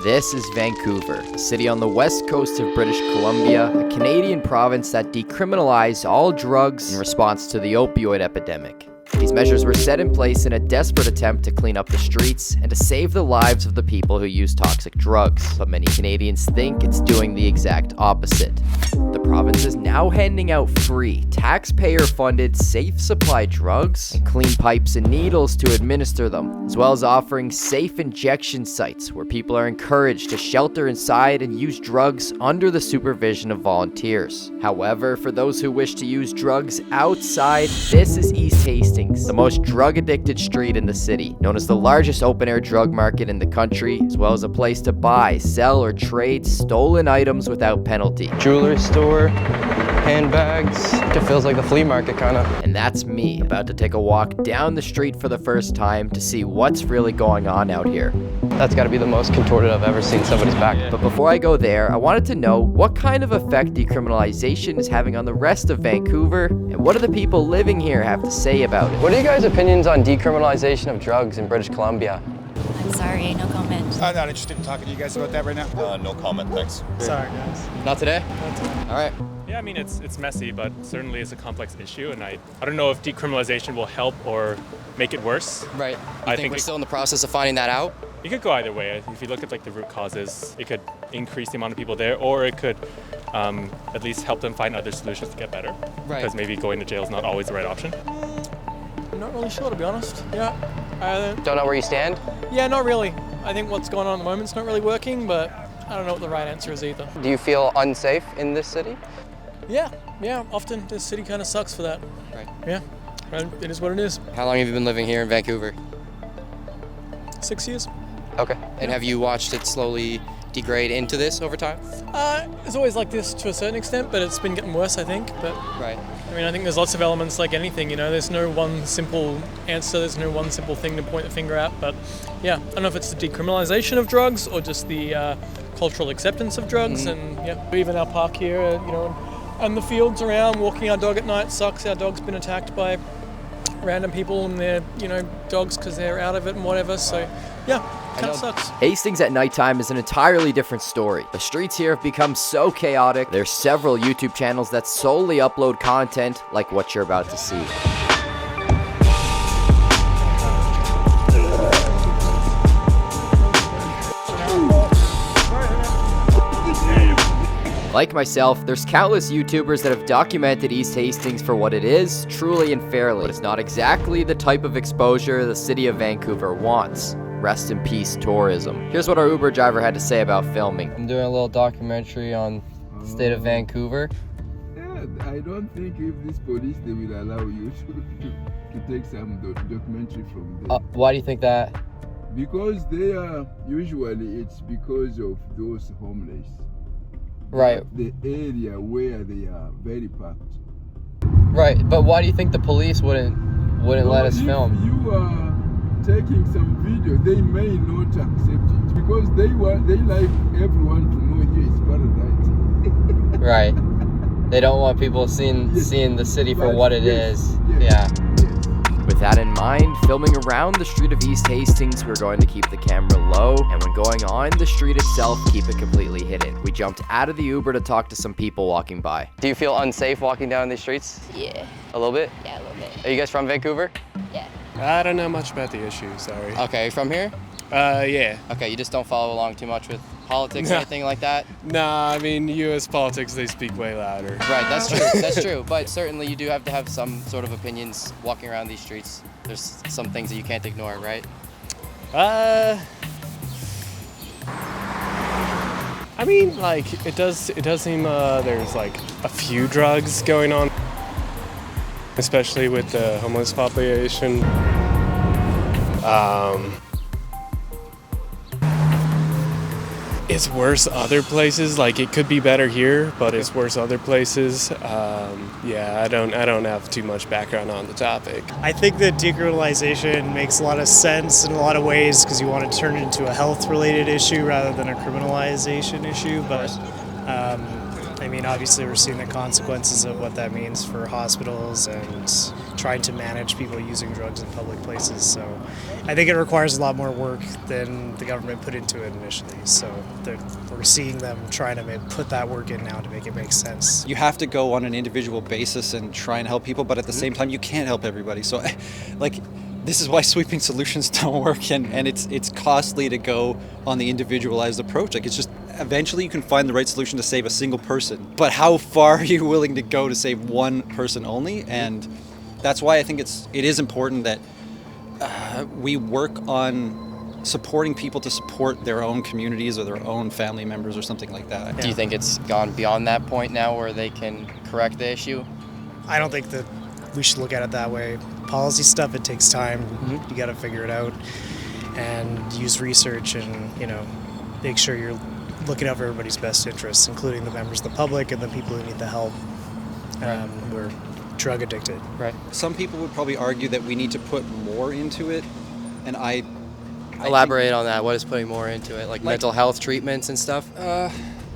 This is Vancouver, a city on the west coast of British Columbia, a Canadian province that decriminalized all drugs in response to the opioid epidemic. These measures were set in place in a desperate attempt to clean up the streets and to save the lives of the people who use toxic drugs. But many Canadians think it's doing the exact opposite. The province is now handing out free, taxpayer-funded, safe supply drugs and clean pipes and needles to administer them, as well as offering safe injection sites where people are encouraged to shelter inside and use drugs under the supervision of volunteers. However, for those who wish to use drugs outside, this is East Hastings, the most drug-addicted street in the city, known as the largest open-air drug market in the country, as well as a place to buy, sell, or trade stolen items without penalty. Jewelry store, handbags. It feels like the flea market, kind of. And that's me, about to take a walk down the street for the first time to see what's really going on out here. That's got to be the most contorted I've ever seen somebody's back. But before I go there, I wanted to know what kind of effect decriminalization is having on the rest of Vancouver, and what do the people living here have to say about it? What are you guys' opinions on decriminalization of drugs in British Columbia? I'm sorry, no comment. I'm not interested in talking to you guys about that right now. No comment, thanks. Sorry, guys. Not today? All right. Yeah, I mean, it's messy, but certainly it's a complex issue, and I don't know if decriminalization will help or make it worse. Right. I I think think we're still in the process of finding that out? It could go either way. If you look at like the root causes, it could increase the amount of people there, or it could at least help them find other solutions to get better. Right. Because maybe going to jail is not always the right option. I'm not really sure, to be honest. Yeah. Don't know where you stand? Yeah, not really. I think what's going on at the moment is not really working, but I don't know what the right answer is either. Do you feel unsafe in this city? Yeah, often this city kind of sucks for that. Right. Yeah, it is what it is. How long have you been living here in Vancouver? 6 years. Okay. And have you watched it slowly degrade into this over time? It's always like this to a certain extent, but it's been getting worse, I think. But Right. I mean, I think there's lots of elements like anything, you know, there's no one simple answer, there's no one simple thing to point the finger at, but yeah, I don't know if it's the decriminalization of drugs or just the cultural acceptance of drugs, and yeah, even our park here, you know, and the fields around, walking our dog at night sucks. Our dog's been attacked by random people and their, you know, dogs because they're out of it and whatever, so yeah, kind of sucks. Hastings at nighttime is an entirely different story. The streets here have become so chaotic. There's several YouTube channels that solely upload content like what you're about to see. Like myself, there's countless YouTubers that have documented East Hastings for what it is, truly and fairly. But it's not exactly the type of exposure the city of Vancouver wants. Rest in peace, tourism. Here's what our Uber driver had to say about filming. I'm doing a little documentary on the state of Vancouver. Yeah, I don't think if this police, they will allow you to take some documentary from them. Why do you think that? Because they are, usually it's because of those homeless. Right. The area where they are very packed. Right, but why do you think the police wouldn't let us film? If you are taking some video, they may not accept it because they like everyone to know here is paradise. Right. They don't want people seeing the city for what it is. Yeah. With that in mind, filming around the street of East Hastings, we're going to keep the camera low, and when going on the street itself, keep it completely hidden. We jumped out of the Uber to talk to some people walking by. Do you feel unsafe walking down these streets? Yeah. A little bit? Yeah, a little bit. Are you guys from Vancouver? Yeah. I don't know much about the issue, sorry. Okay, from here? Yeah. Okay, you just don't follow along too much with politics or anything like that? Nah, I mean, U.S. politics, they speak way louder. Right, that's true, that's true. But certainly you do have to have some sort of opinions walking around these streets. There's some things that you can't ignore, right? I mean, like, it does seem there's like a few drugs going on, especially with the homeless population. It's worse other places. Like, it could be better here, but it's worse other places. Yeah, I don't have too much background on the topic. I think that decriminalization makes a lot of sense in a lot of ways because you want to turn it into a health-related issue rather than a criminalization issue. But I I mean, obviously we're seeing the consequences of what that means for hospitals and trying to manage people using drugs in public places. So I think it requires a lot more work than the government put into it initially. So we're seeing them trying to put that work in now to make it make sense. You have to go on an individual basis and try and help people, but at the same time, you can't help everybody. So, like, this is why sweeping solutions don't work, and it's costly to go on the individualized approach. Like, it's just eventually you can find the right solution to save a single person, but how far are you willing to go to save one person only? And that's why I think it is important that we work on supporting people to support their own communities or their own family members or something like that. Do you think it's gone beyond that point now where they can correct the issue? I don't think that we should look at it that way. Policy stuff, it takes time. You got to figure it out and use research and, make sure you're looking out for everybody's best interests, including the members of the public and the people who need the help who are drug addicted. Right. Some people would probably argue that we need to put more into it, and I Elaborate on that. What is putting more into it? Like mental health treatments and stuff?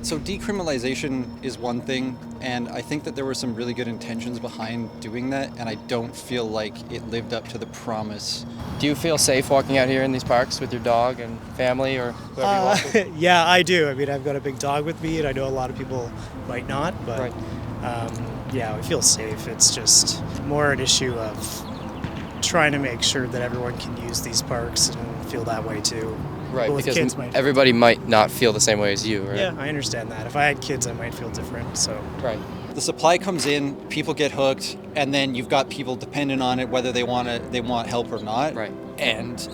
So decriminalization is one thing, and I think that there were some really good intentions behind doing that, and I don't feel like it lived up to the promise. Do you feel safe walking out here in these parks with your dog and family or whoever you walk with? Yeah, I do. I mean, I've got a big dog with me, and I know a lot of people might not, but Right. yeah, I feel safe. It's just more an issue of trying to make sure that everyone can use these parks and feel that way too. Right, People with because kids might. everybody might not feel the same way as you, right? Yeah, I understand that. If I had kids, I might feel different. So Right. The supply comes in, people get hooked, and then you've got people dependent on it, whether they want help or not. Right. And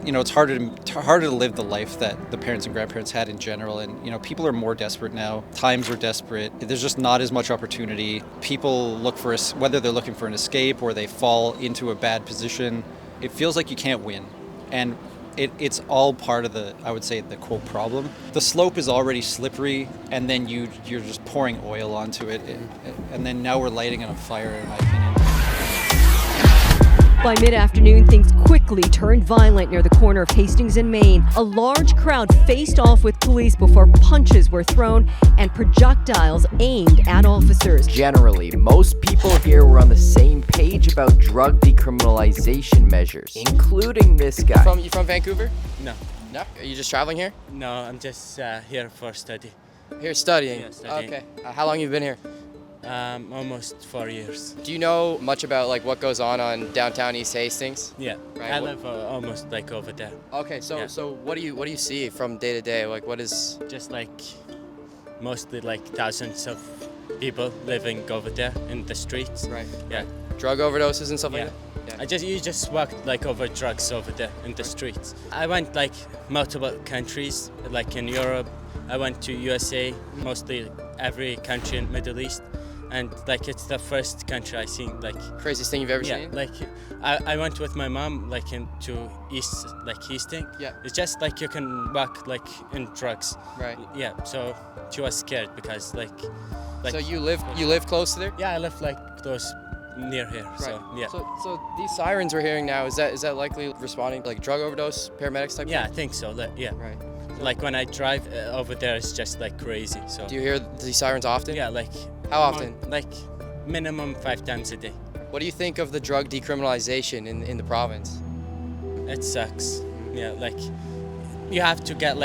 it's harder to live the life that the parents and grandparents had in general. And people are more desperate now. Times are desperate. There's just not as much opportunity. People look for whether they're looking for an escape or they fall into a bad position. It feels like you can't win, and it's all part of the quote problem. The slope is already slippery, and then you're just pouring oil onto it, and then now we're lighting it on fire, in my opinion. By mid-afternoon, things quickly turned violent near the corner of Hastings and Main. A large crowd faced off with police before punches were thrown and projectiles aimed at officers. Generally, most people here were on the same page about drug decriminalization measures, including this guy. You from Vancouver? No. No? Are you just traveling here? No, I'm just here for study. Here studying? Yeah, studying. Okay. How long have you been here? Almost 4 years. Do you know much about what goes on downtown East Hastings? Yeah, Right, I what- live almost over there. Okay, so Yeah. so what do you see from day to day? What is Just mostly thousands of people living over there in the streets. right? Yeah. Drug overdoses and stuff Yeah. like that? You just walked over drugs over there in the streets. I went multiple countries, in Europe. I went to USA, mostly every country in Middle East. And it's the first country I seen Craziest thing you've ever yeah, seen? I went with my mom into Hastings. Yeah. It's just you can walk in drugs. Right. Yeah. So she was scared because So you live close to there? yeah, I live close near here. Right. So yeah. So these sirens we're hearing now, is that likely responding drug overdose, paramedics type? Yeah, I thing? think so. Yeah. Right. When I drive over there, it's just crazy. So Do you hear these sirens often? yeah, How often? Minimum 5 times a day. What do you think of the drug decriminalization in the province? It sucks. Yeah, you have to get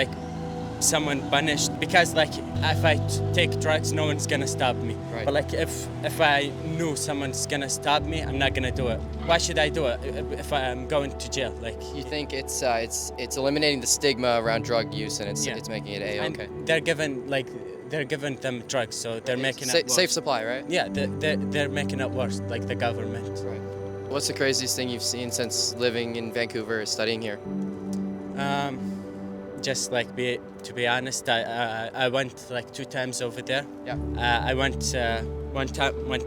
someone punished because if I take drugs, no one's gonna stop me. Right. But if I knew someone's gonna stop me, I'm not gonna do it. Why should I do it if I'm going to jail? You think it's eliminating the stigma around drug use and Yeah. it's making it A-okay? And they're giving them drugs, so they're making it worse. Safe supply, right? Yeah, they're making it worse, the government. Right. What's the craziest thing you've seen since living in Vancouver, studying here? Just to be honest, I went 2 times over there. Yeah. I went one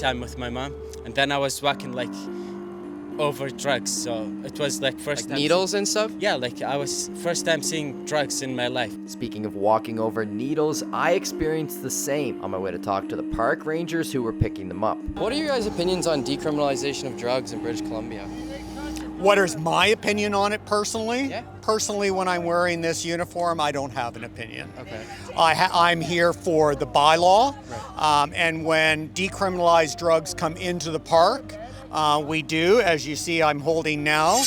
time with my mom, and then I was walking over drugs. So it was first time Needles and stuff? Yeah, I was first time seeing drugs in my life. Speaking of walking over needles, I experienced the same on my way to talk to the park rangers who were picking them up. What are your guys' opinions on decriminalization of drugs in British Columbia? What is my opinion on it personally? Yeah. Personally, when I'm wearing this uniform, I don't have an opinion. Okay. I'm here for the bylaw, Right. and when decriminalized drugs come into the park, we do, as you see I'm holding now,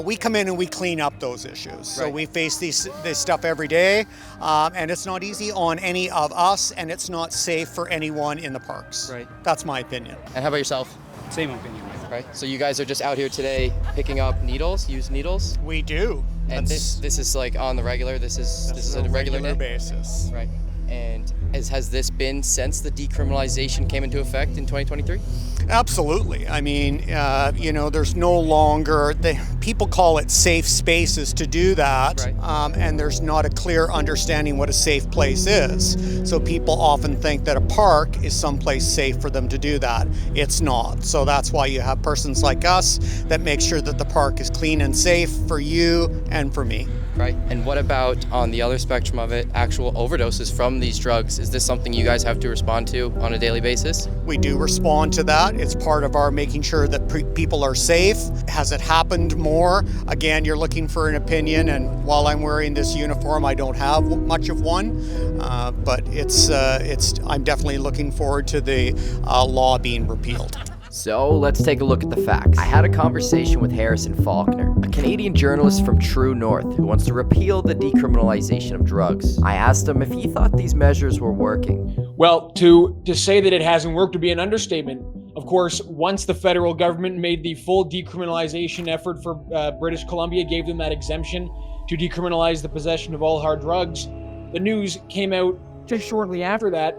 we come in and we clean up those issues. So Right. we face this stuff every day, and it's not easy on any of us, and it's not safe for anyone in the parks. Right. That's my opinion. And how about yourself? Same opinion. Right. So you guys are just out here today picking up needles, used needles, We do. and this is like on the regular. This is a regular day? basis. Right. And has this been since the decriminalization came into effect in 2023? Absolutely. I mean, there's no longer, people call it safe spaces to do that, Right. and there's not a clear understanding what a safe place is. So people often think that a park is someplace safe for them to do that. It's not. So that's why you have persons like us that make sure that the park is clean and safe for you and for me. Right. And what about on the other spectrum of it, actual overdoses from these drugs? Is this something you guys have to respond to on a daily basis? We do respond to that. It's part of our making sure that people are safe. Has it happened more? Again, you're looking for an opinion, and while I'm wearing this uniform, I don't have much of one. But I'm definitely looking forward to the law being repealed. So let's take a look at the facts. I had a conversation with Harrison Faulkner, a Canadian journalist from True North who wants to repeal the decriminalization of drugs. I asked him if he thought these measures were working. Well, to say that it hasn't worked would be an understatement. Of course, once the federal government made the full decriminalization effort for British Columbia, gave them that exemption to decriminalize the possession of all hard drugs, the news came out just shortly after that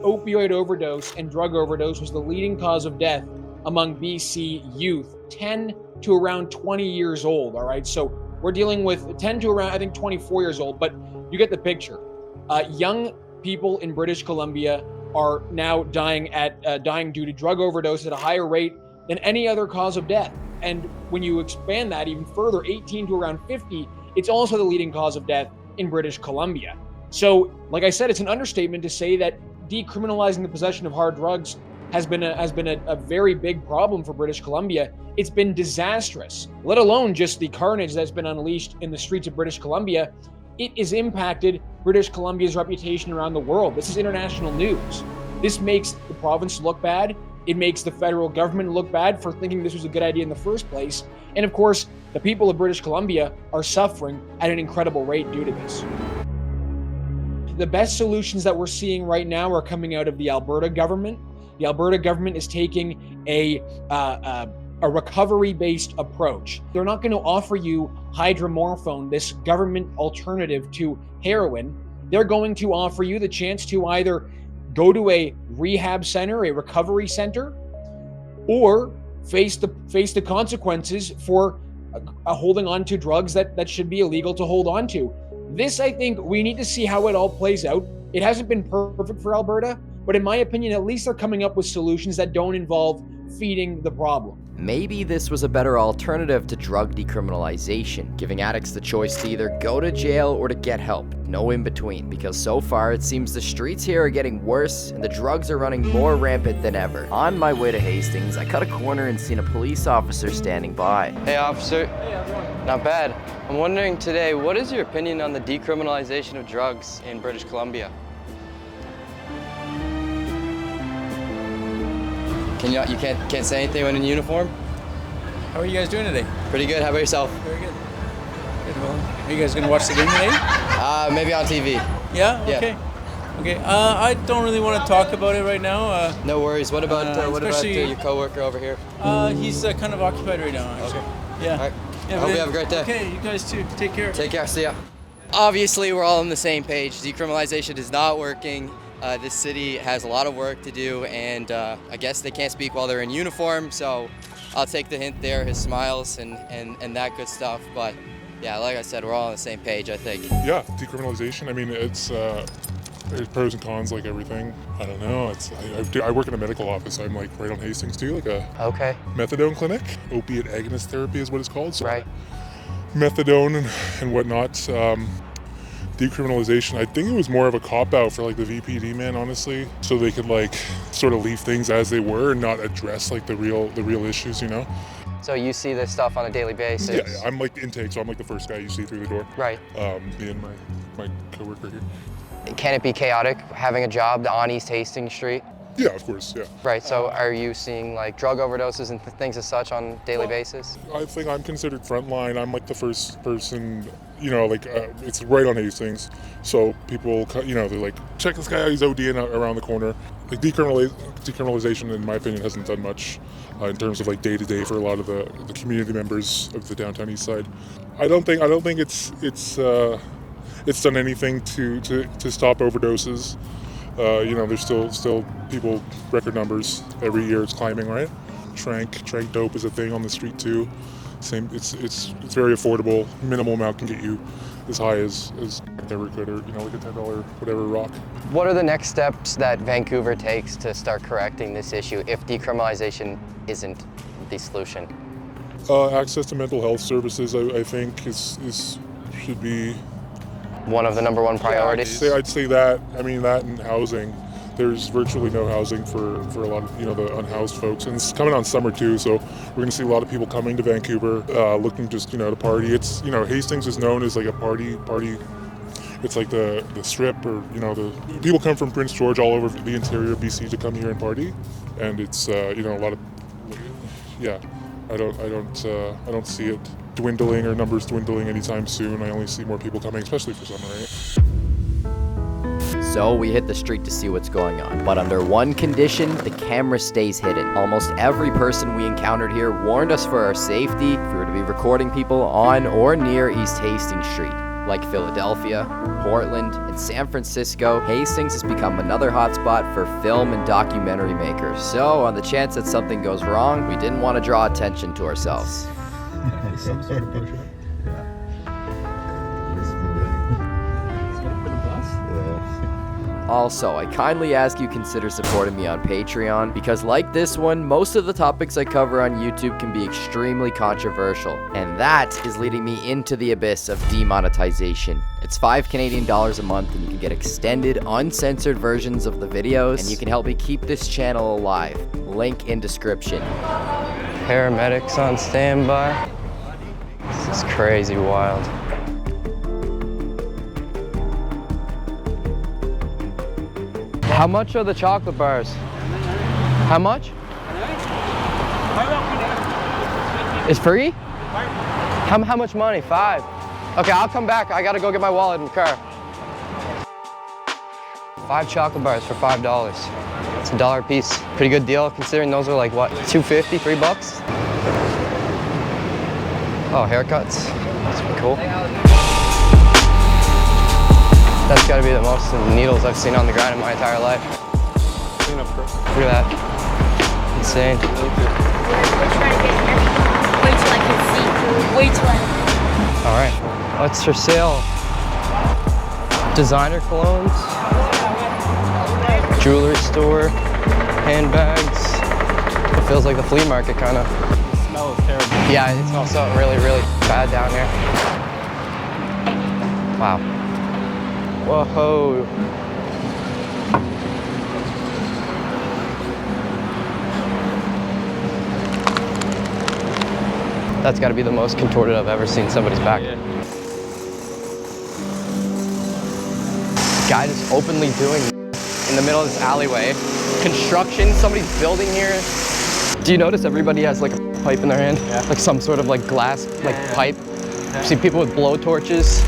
opioid overdose and drug overdose was the leading cause of death among BC youth, 10 to around 20 years old, all right? So we're dealing with 10 to around, I think, 24 years old, but you get the picture. Young people in British Columbia are now dying due to drug overdose at a higher rate than any other cause of death. And when you expand that even further, 18 to around 50, it's also the leading cause of death in British Columbia. So, like I said, it's an understatement to say that decriminalizing the possession of hard drugs has been a very big problem for British Columbia. It's been disastrous, let alone just the carnage that's been unleashed in the streets of British Columbia. It has impacted British Columbia's reputation around the world. This is international news. This makes the province look bad. It makes the federal government look bad for thinking this was a good idea in the first place. And of course, the people of British Columbia are suffering at an incredible rate due to this. The best solutions that we're seeing right now are coming out of the Alberta government. The Alberta government is taking a recovery-based approach. They're not going to offer you hydromorphone, this government alternative to heroin. They're going to offer you the chance to either go to a rehab center, a recovery center, or face the consequences for holding on to drugs that should be illegal to hold on to. This, I think, we need to see how it all plays out. It hasn't been perfect for Alberta, but in my opinion, at least they're coming up with solutions that don't involve feeding the problem. Maybe this was a better alternative to drug decriminalization, giving addicts the choice to either go to jail or to get help, no in between, because so far it seems the streets here are getting worse and the drugs are running more rampant than ever. On my way to Hastings, I cut a corner and seen a police officer standing by. Hey, officer. Hey, how's it going? Not bad. I'm wondering today, what is your opinion on the decriminalization of drugs in British Columbia? You can't say anything when in uniform? How are you guys doing today? Pretty good. How about yourself? Very good. Good. Well, are you guys gonna watch the game today? Maybe on TV. Yeah. Okay. Okay. I don't really want to talk about it right now. No worries. What about your coworker over here? He's kind of occupied right now. Actually. Okay. Yeah. All right. Yeah, Hope you have a great day. Okay. You guys too. Take care. Take care. See ya. Obviously, we're all on the same page. Decriminalization is not working. This city has a lot of work to do, and I guess they can't speak while they're in uniform, so I'll take the hint there, his smiles and that good stuff. But yeah, like I said, we're all on the same page, I think. Yeah, decriminalization, I mean, there's pros and cons like everything. I don't know, I work in a medical office. I'm like right on Hastings too, like a methadone clinic. Opiate agonist therapy is what it's called. So right. Methadone and whatnot. Decriminalization, I think it was more of a cop-out for like the VPD, man, honestly, so they could like sort of leave things as they were and not address like the real issues, you know. So you see this stuff on a daily basis? Yeah, I'm like the intake, so I'm like the first guy you see through the door. Right. Me and my coworker here. Can it be chaotic having a job on East Hastings Street? Yeah, of course, yeah. Right, so are you seeing like drug overdoses and things as such on a daily basis? I think I'm considered frontline. I'm like the first person, it's right on Hastings. So people, they're like, check this guy out, he's ODing around the corner. Like decriminalization, in my opinion, hasn't done much in terms of like day to day for a lot of the community members of the downtown east side. I don't think it's done anything to stop overdoses. There's still people, record numbers every year. It's climbing, right? Trank dope is a thing on the street too. Same, it's very affordable. Minimal amount can get you as high as ever could, or like a $10 whatever rock. What are the next steps that Vancouver takes to start correcting this issue if decriminalization isn't the solution? Access to mental health services, I think, should be one of the number one priorities. I'd say that. I mean, that and housing. There's virtually no housing for a lot of the unhoused folks, and it's coming on summer too. So we're going to see a lot of people coming to Vancouver, looking just to party. It's Hastings is known as like a party. It's like the strip, or the people come from Prince George all over the interior of BC to come here and party, and it's a lot of I don't see it dwindling or numbers dwindling anytime soon. I only see more people coming, especially for summer, right? So we hit the street to see what's going on, but under one condition, the camera stays hidden. Almost every person we encountered here warned us for our safety if we were to be recording people on or near East Hastings Street. Like Philadelphia, Portland, and San Francisco, Hastings has become another hotspot for film and documentary makers. So on the chance that something goes wrong, we didn't want to draw attention to ourselves. Some sort of pressure. Also, I kindly ask you consider supporting me on Patreon, because like this one, most of the topics I cover on YouTube can be extremely controversial, and that is leading me into the abyss of demonetization. It's $5 Canadian a month, and you can get extended, uncensored versions of the videos, and you can help me keep this channel alive. Link in description. Paramedics on standby. This is crazy wild. How much are the chocolate bars? How much? It's free? How much money? 5. Okay, I'll come back. I gotta go get my wallet in the car. 5 chocolate bars for $5. It's $1 a piece. Pretty good deal considering those are like what, $2.50, $3? Oh, haircuts. That's pretty cool. That's gotta be the most needles I've seen on the ground in my entire life. Look at that. Insane. Wait till I can see. Wait till I... All right, what's for sale? Designer colognes, jewelry store, handbags. It feels like the flea market, kind of. The smell is terrible. Yeah, it smells so really, really bad down here. Wow. Whoa. That's got to be the most contorted I've ever seen somebody's back. Yeah. Guy just openly doing in the middle of this alleyway. Construction, somebody's building here. Do you notice everybody has like a pipe in their hand? Yeah. Like some sort of like glass, pipe. You see people with blow torches.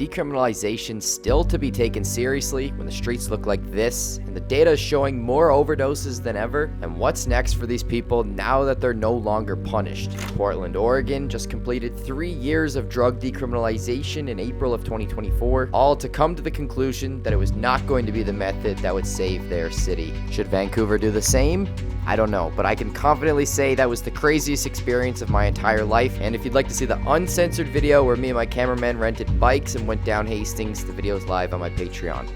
Decriminalization still to be taken seriously when the streets look like this, and the data is showing more overdoses than ever? And what's next for these people now that they're no longer punished? Portland, Oregon just completed 3 years of drug decriminalization in April of 2024, all to come to the conclusion that it was not going to be the method that would save their city. Should Vancouver do the same? I don't know, but I can confidently say that was the craziest experience of my entire life. And if you'd like to see the uncensored video where me and my cameraman rented bikes and went down Hastings, the video's live on my Patreon.